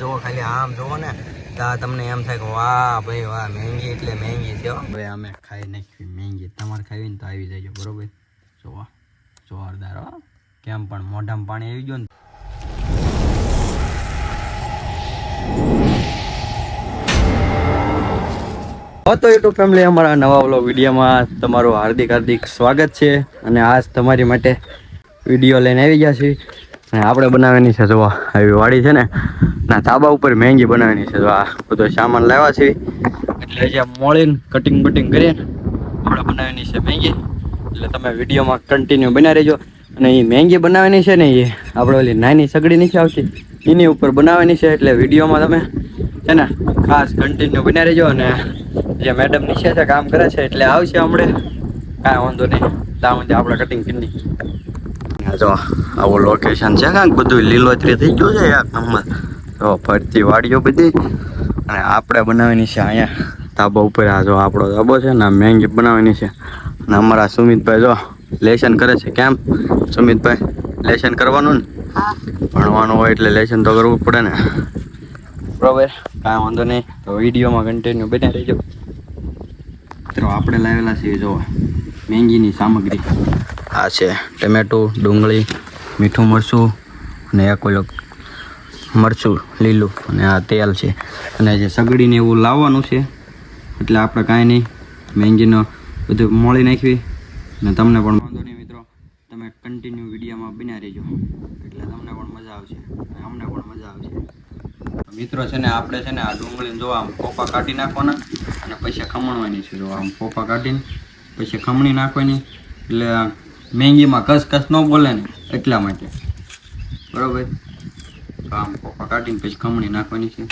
જોવો ખાલી આમ જોવો ને તો તમને એમ થાય કે વાહ ભાઈ વાહ મહેંગી એટલે મહેંગી છે ભાઈ. અમે ખાઈ નાખી મહેંગી, તમારે ખાવી ને તો આવી જાય બરોબર. જોવા જોરદાર હો, કેમ પણ મોઢામાં પાણી આવી ગયું ને. તો યુટ્યુબ ફેમિલી, અમારા નવા વ્લોગ વિડીયોમાં તમારું હાર્દિક હાર્દિક સ્વાગત છે. અને આજ તમારી માટે વિડીયો લઈને આવી ગયા છીએ. અને આપણે બનાવવાની છે જોવા આવી વાડી છે ને ના ધાબા ઉપર મહેંગી બનાવવાની છે. જો આ બધો સામાન લાવ્યા છે એટલે જે મોળીને કટિંગ બટિંગ કરીને આપણે બનાવવાની છે મહેંગી. એટલે તમે વિડીયોમાં કન્ટિન્યુ બના રહેજો. અને એ મહેંગી બનાવવાની છે ને એ આપણે ઓલી નાની સગડી નથી આવતી એની ઉપર બનાવવાની છે. એટલે વિડીયોમાં તમે છે ને ખાસ કન્ટિન્યુ બના રહેજો. અને જે મેડમ નીચે છે કામ કરે છે એટલે આવશે હમણાં, કાંઈ વાંધો નહીં. ત્યાં સુધી આપણે કટિંગ કરી. જો આવું લોકેશન છે, કાંઈક બધું લીલોતરી થઈ ગયું છે એક નંબર. તો ફરતી વાડીઓ બધી. અને આપણે બનાવવાની છે અહીંયા ધાબા ઉપર. આ જો આપણો ધાબો છે ને મહેંગી બનાવવાની છે. અને અમારા સુમિતભાઈ જો લેશન કરે છે. કેમ સુમિતભાઈ? લેશન કરવાનું ને, ભણવાનું હોય એટલે લેશન તો કરવું પડે ને બરોબર. કાંઈ વાંધો નહીં. તો વિડીયોમાં કન્ટિન્યુ બન્યા રહેજો. મિત્રો આપણે લાવેલા છીએ જો મહેંગીની સામગ્રી. આ છે ટમેટું, ડુંગળી, મીઠું મરચું અને એક ઓલો મરચું લીલું. અને આ તેલ છે. અને જે સગડીને એવું લાવવાનું છે એટલે આપણે કાંઈ નહીં મહેંગીનો બધું મોળી નાખવી. અને તમને પણ વાંધો નહીં મિત્રો, તમે કન્ટિન્યુ વિડીયોમાં બન્યા રહેજો એટલે તમને પણ મજા આવશે અને અમને પણ મજા આવશે. મિત્રો છે ને આપણે છે ને આ ડુંગળીને જો આમ પોપા કાઢી નાખવાના અને પછી ખમણવાની છે. જો આમ પોપા કાઢીને પછી ખમણી નાખવાની એટલે મહેંગીમાં કસકસ ન બોલે ને એટલા માટે બરોબર. આમ પોપા કાઢીને પછી ખમણી નાખવાની છે.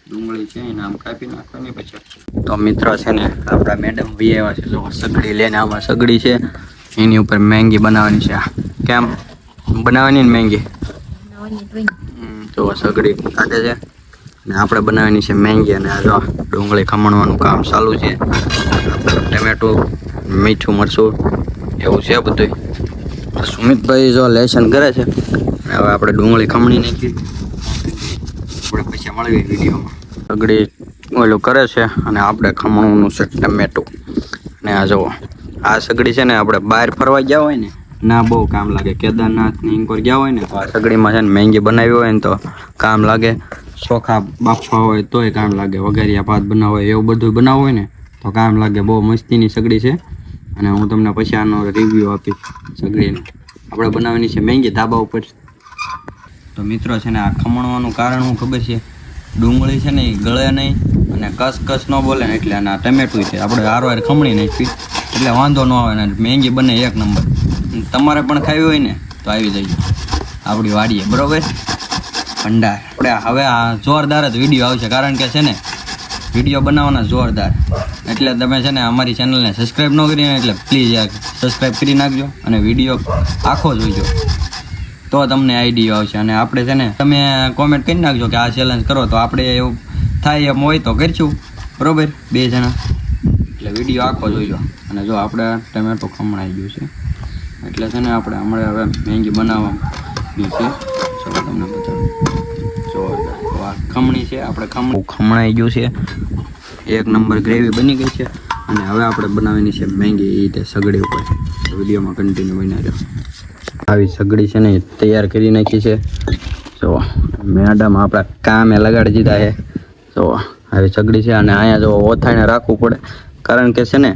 ડુંગળી છે એને આમ કાપી નાખવાની પછી. તો મિત્રો છે ને આપણા મેડમ વી આવ્યા છે. જો સગડી લઈને, આમાં સગડી છે એની ઉપર મહેંગી બનાવવાની છે. કેમ બનાવવાની ને મહેંગી? જો સગડી કાઢે છે અને આપણે બનાવવાની છે મહેંગી. અને આ જો ડુંગળી ખમણવાનું કામ ચાલુ છે. ટમેટું, મીઠું મરચું એવું છે બધું. સુમિતભાઈ જો લેશન કરે છે. હવે આપણે ડુંગળી ખમણી નાખી આપણે પછી મળવી વિડીયોમાં. સગડી ઓલું કરે છે અને આપણે ખમણવાનું છે ટમેટું. અને આ જુઓ આ સગડી છે ને આપણે બહાર ફરવા ગયા હોય ને ના બહુ કામ લાગે. કેદારનાથ ને ઇન્કોર ગયા હોય ને તો આ સગડીમાં છે ને મહેંગી બનાવી હોય ને તો કામ લાગે. ચોખા બાફવા હોય તોય કામ લાગે. વઘારિયા ભાત બનાવવા હોય એવું બધું બનાવવું હોય ને તો કામ લાગે. બહુ મસ્તીની સગડી છે. અને હું તમને પછી આનો રિવ્યૂ આપીશ સગડીને. આપણે બનાવવાની છે મહેંગી ધાબા ઉપર. તો મિત્રો છે ને આ ખમણવાનું કારણ હું ખબર છે, ડુંગળી છે ને એ ગળે નહીં અને કસ ન બોલે ને એટલે. અને આ ટમેટું છે આપણે હારવાર ખમણી નાખી એટલે વાંધો ન આવે ને મહેંગી બને એક નંબર. તમારે પણ ખાવી હોય ને તો આવી જઈએ આપણી વાડીએ બરોબર. ભંડાર આપણે હવે આ જોરદાર જ વિડીયો આવશે કારણ કે છે ને વિડીયો બનાવવાના જોરદાર. એટલે તમે છે ને અમારી ચેનલને સબસ્ક્રાઈબ ન કરી એટલે પ્લીઝ યાર સબસ્ક્રાઈબ કરી નાખજો અને વિડીયો આખો જોઈજો તો તમને આઈડિયા આવશે. અને આપણે છે ને તમે કોમેન્ટ કરી નાખજો કે આ ચેલેન્જ કરો તો આપણે એવું થાય એમ હોય તો કરીશું બરાબર 2 જણા. એટલે વિડીયો આખો જોઈજો. અને જો આપણે ટમેટો ખમણાઈ ગયું છે એટલે છે ને આપણે હમણાં હવે મહેંગી બનાવવાની છે. ચલો તમને બતાવું. જોરદાર ખમણી છે આપણે ખમણાઈ ગયું છે. એક નંબર ગ્રેવી બની ગઈ છે. અને હવે આપણે બનાવવાની છે મહેંગી એ રીતે સગડી ઉપર. વિડીયોમાં કન્ટિન્યુ બન્યા રહો. આવી સગડી છે ને તૈયાર કરી નાખી છે. જો મેડમ આપણા કામે લગાડી દીધા છે. જો આવી સગડી છે. અને અહીંયા જો ઓથાણે રાખવું પડે કારણ કે છે ને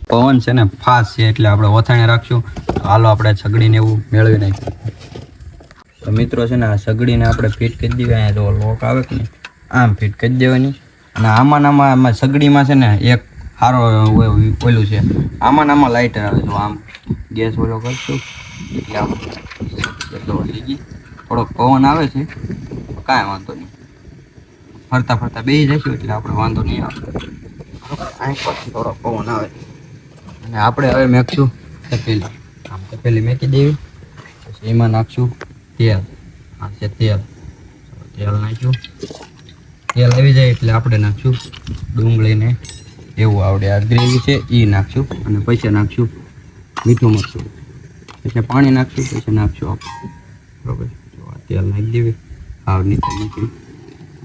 પવન છે ને ફાસ્ટ છે એટલે આપણે ઓથાણે રાખશું. હાલો આપણે સગડીને એવું મેળવી નાખ્યું. તો મિત્રો છે ને આ સગડીને આપણે ફિટ કરી દેવી. અહીંયા જો લોક આવે કે ને આમ ફિટ કરી દેવાની. અને આમાં સગડીમાં છે ને એક સારો ઓલું છે. આમાં લાઇટર આવે. જો આમ ગેસ ઓલો કરશું એટલે આમ થોડોક પવન આવે છે કાંઈ વાંધો નહીં. ફરતા બેસી જઈશું એટલે આપણે વાંધો નહીં આવે. અહીં પછી થોડોક પવન આવે. અને આપણે હવે મેકશું તપેલી. આમ તપેલી મેકી દેવી. પછી એમાં નાખશું તેલ. આ છે તેલ નાખ્યું. તેલ આવી જાય એટલે આપણે નાખશું ડુંગળીને એવું આવડે આ ગ્રેવી છે એ નાખશું. અને પછી નાખશું મીઠું મરચું. પછી પાણી નાખશું. પછી નાખશું આપણે બરાબર. જો આ તેલ નાખી દેવી. હાવ નીચે મૂકી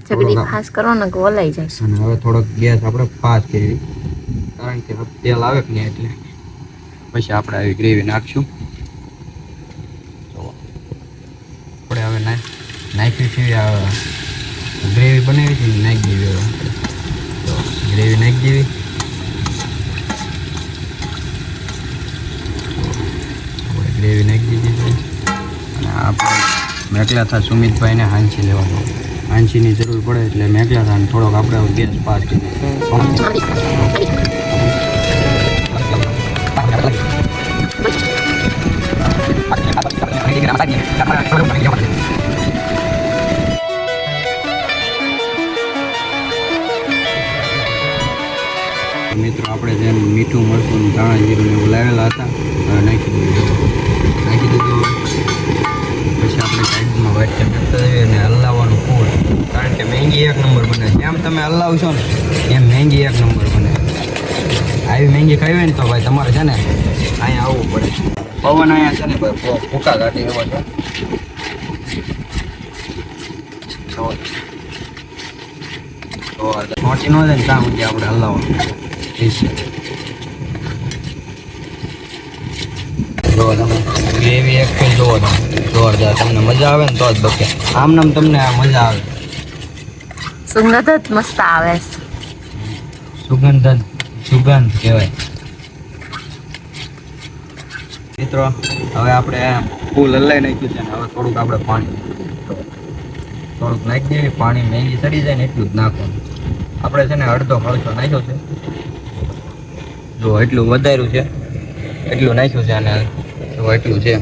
સગડી ફાસ કરો ને કે ઓલાઈ જાય. અને હવે થોડોક ગેસ આપણે ફાસ્ટ કરવી, કારણ કે તેલ આવે કે નહીં એટલે પછી આપણે આવી ગ્રેવી નાખશું. તો આપણે હવે નાખી છે ગ્રેવી બનાવી છે નાખી દેવી. હવે તો ગ્રેવી નાખી દેવી. આપણે ગ્રેવી નાખી દીધી છે અને આપણે મેકલા થા સુમિતભાઈને હાંસી લેવાનું. હાંસીની જરૂર પડે એટલે મેકલા થા થોડોક આપણે ગેસ ફાસ્ટ મિત્રો આપણે જેમ મીઠું મરચું ધાણા જીરું એવું લાવેલા હતા હવે નાખી દીધું. પછી આપણે સાઈડમાં વાઇટ નાખતા જઈએ અને હલાવવાનું ફૂલ, કારણ કે મેંગી એક નંબર બને. જેમ તમે હલાવશો ને એમ મેંગી એક નંબર બને. આવી મેંગી ખાવી હોય ને તો ભાઈ તમારે છે ને અહીંયા આવવું પડે. પવન અહીંયા છે ને ભાઈ ભૂકા કાઢી એવો છે. પહોંચી ન જાય ને ત્યાં સુધી આપણે હલાવવાનું. જોવો તમે ગ્રેવી એક ફેર જોવો તમે જોરદાર. તમને મજા આવે ને તો જ બકે. આમ નામ તમને આ મજા આવે. સુગંધ જ મસ્ત આવે છે. સુગંધ કહેવાય. મિત્રો હવે આપણે ફૂલ હલાઈ નાખ્યું છે ને હવે થોડુંક આપણે પાણી નાખી દઈએ. પાણી મેંગી ચડી જાય ને એટલું જ નાખવાનું. આપણે છે ને અડધો ખળશો નાખ્યો છે. જો એટલું વધાર્યું છે એટલું નાખ્યું છે અને જો એટલું છે.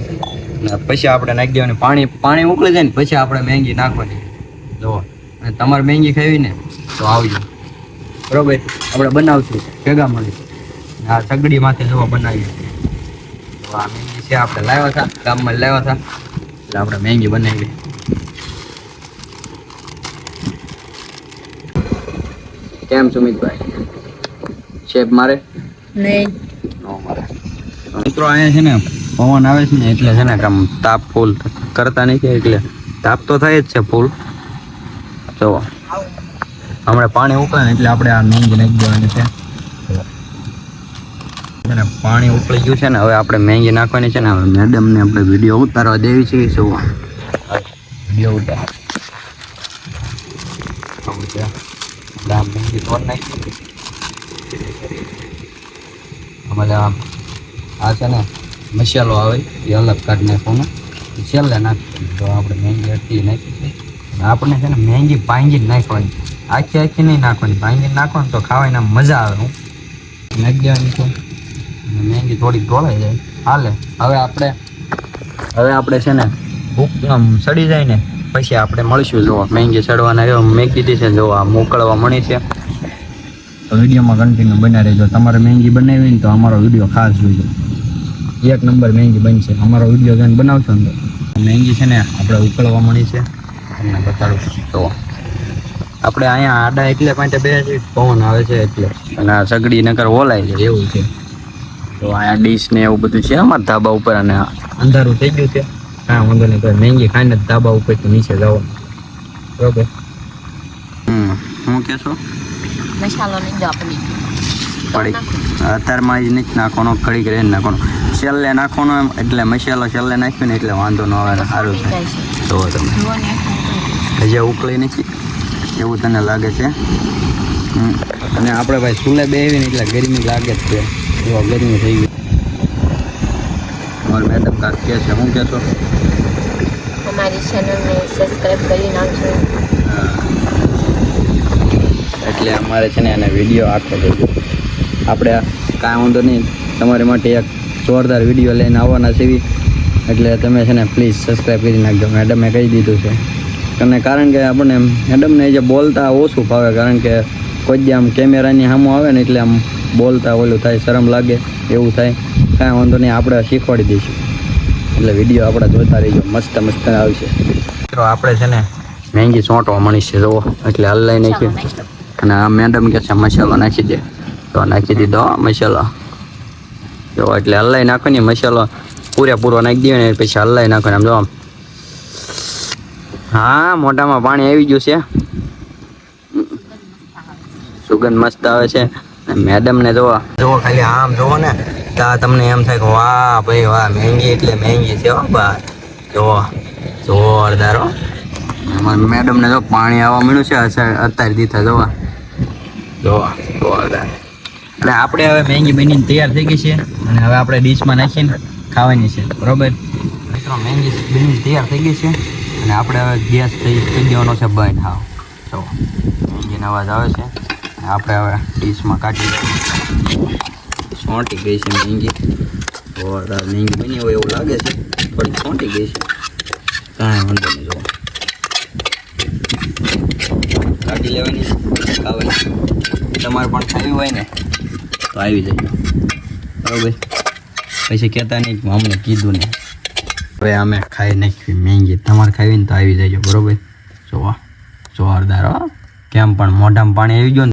પછી આપણે નાખી દેવાની પાણી ઉકળી જાય ને પછી આપણે મેંગી નાખવાની. જો અને તમારે મેંગી ખાવી ને તો આવજો, બરોબર? આપણે બનાવશું ભેગા મળી. આ સગડીમાંથી જો બનાવીએ. તો આ મેંગી છે આપણે લાવ્યા હતા, ગામમાં લાવ્યા હતા એટલે આપણે મેંગી બનાવી. કેમ સુમિતભાઈ? શેપ મારે નહીં મારે. મિત્રો અહીંયા છે ને પવન આવે છે ને એટલે છે ને આમ તાપ ફૂલ કરતા નથી, એટલે તાપ તો થાય જ છે ફૂલ. જો હમણાં પાણી ઉકળે ને એટલે આપણે આ મેંગી નાખી દેવાની છે. પાણી ઉકળી ગયું છે ને હવે આપણે મેંગી નાખવાની છે ને. હવે મેડમને આપણે વિડીયો ઉતારવા દેવી છે. શું વિડીયો ઉતાર મેંગી તોડ નાખી. અમારે આ છે ને મસાલો આવે એ અલગ કાઢી નાખવાનો, છેલ્લે નાખી. તો આપણે મેંગી અટકી નાખી. આપણે છે ને મેંગી ભાંગી જ નાખવાની, આખી નહીં નાખવાની. ભાંગી નાખવાની તો ખાવાની મજા આવે. હું નાખી દેવાની છે મેંગી થોડીક ઢોળાઈ જાય હાલે. હવે આપણે છે ને ભૂખ સડી જાય ને પછી આપણે મળશું. જો મેંગી સડવાના રહ્યો મેંગી દીધી છે. જો આ મોકળવા મળી છે. તો વિડીયોમાં કન્ટિન્યુ બન્યા રહેજો. તમારે મેંગી બનાવી ને તો અમારો વિડીયો ખાસ જોઈજો. એક નંબર મેંગી બનશે. અમારો વિડીયો જોઈને બનાવશો ને તો મેંગી છે ને આપણે ઉકળવા મળી છે. તમને બતાડું. તો આપણે અહીંયા આડા એટલે માટે બે પવન આવે છે એટલે, અને આ સગડી નકર ઓલાય છે એવું છે. તો અહીંયા ડીશ ને એવું બધું છે અમારા ધાબા ઉપર, અને અંધારું થઈ ગયું છે. કાંઈ વાંધો નહીં, તો મેંગી ખાઈને ધાબા ઉપર તો નીચે જવાનું, બરોબર? શું કહેશો? મસાલો નહીં દો આપણે પડી અત્યારમાં જ નથી નાખવાનો, કડી કરીને નાખવાનો. છેલ્લે નાખવાનો એમ એટલે મસાલો છેલ્લે નાખ્યો ને એટલે વાંધો ન આવે, સારું છે. તો તમે હજી ઉકળી નથી એવું તને લાગે છે? અને આપણે ભાઈ ચૂલે બેસીને એટલે ગરમી લાગે જ છે. એવા ગરમી થઈ ગઈ. અમારે મેડમ કાક કહે છે, શું કહેશો? અમારી ચેનલને સબસ્ક્રાઇબ કરી નાખજો. એટલે અમારે છે ને એને વિડીયો આખો જોજો. આપણે કાંઈ વાંધો નહીં, તમારી માટે એક જોરદાર વિડીયો લઈને આવવાના છે. એટલે તમે છે ને પ્લીઝ સબસ્ક્રાઈબ કરી નાખજો. મેડમે કહી દીધું છે. અને કારણ કે આપણને મેડમને જે બોલતા ઓછું ફાવે, કારણ કે કોઈ જ આમ કેમેરાની સામું આવે ને એટલે આમ બોલતા ઓલું થાય, શરમ લાગે એવું થાય. કાંઈ વાંધો નહીં, આપણે શીખવાડી દઈશું. એટલે વિડીયો આપણે જોતા રહીજો, મસ્ત મસ્ત આવશે. મિત્રો આપણે છે ને મેંગી ચોંટવા મળી છે જુઓ, એટલે હલાઈ નાખ્યું. અને આ મેડમ કે છે મસાલો નાખી દે, તો નાખી દીધો મસાલો. જો એટલે હલાઈ નાખવાની, મસાલો પૂરેપૂરો નાખી દઈએ ને પછી હલાઈ નાખવાની. આમ જો હા મોઢામાં પાણી આવી ગયું છે. સુગંધ મસ્ત આવે છે. મેડમ ને જોવો ખાલી આમ જોવો ને તો તમને એમ થાય કે વાહ ભાઈ વાહ મહેંગી એટલે મહેંગી છે હો બા. જોવો જોરદાર હો. અમારા મેડમ ને જો પાણી આવવા મળ્યું છે અત્યારે દીધા જોવા જોરદાર. એટલે આપણે હવે મહેંગી બનીને તૈયાર થઈ ગઈ છે અને હવે આપણે ડીશમાં નાખીને ખાવાની છે બરોબર. મિત્રો મહેંગી બનીને તૈયાર થઈ ગઈ છે અને આપણે હવે ગેસ થઈ દેવાનો છે બંધ. હા જો મહેંગીનો અવાજ આવે છે. આપણે હવે ડીશમાં કાઢી સોંટી ગઈ છે મહેંગી. જોરદાર મહેંગી બની હોય એવું લાગે છે. થોડી સોંટી ગઈ છે કાંઈ વાંધો નહીં. જો કાઢી લેવાની ખાવાની. તમારે પણ ખાવી હોય ને તો આવી જાય બરાબર. પછી કહેતા નહીં કે અમને કીધું ને. હવે અમે ખાઈ નાખી મહેંગી. તમારે ખાવી ને તો આવી જાય બરાબર. જોવા જોરદાર હો. કેમ પણ મોઢામાં પાણી આવી ગયું ને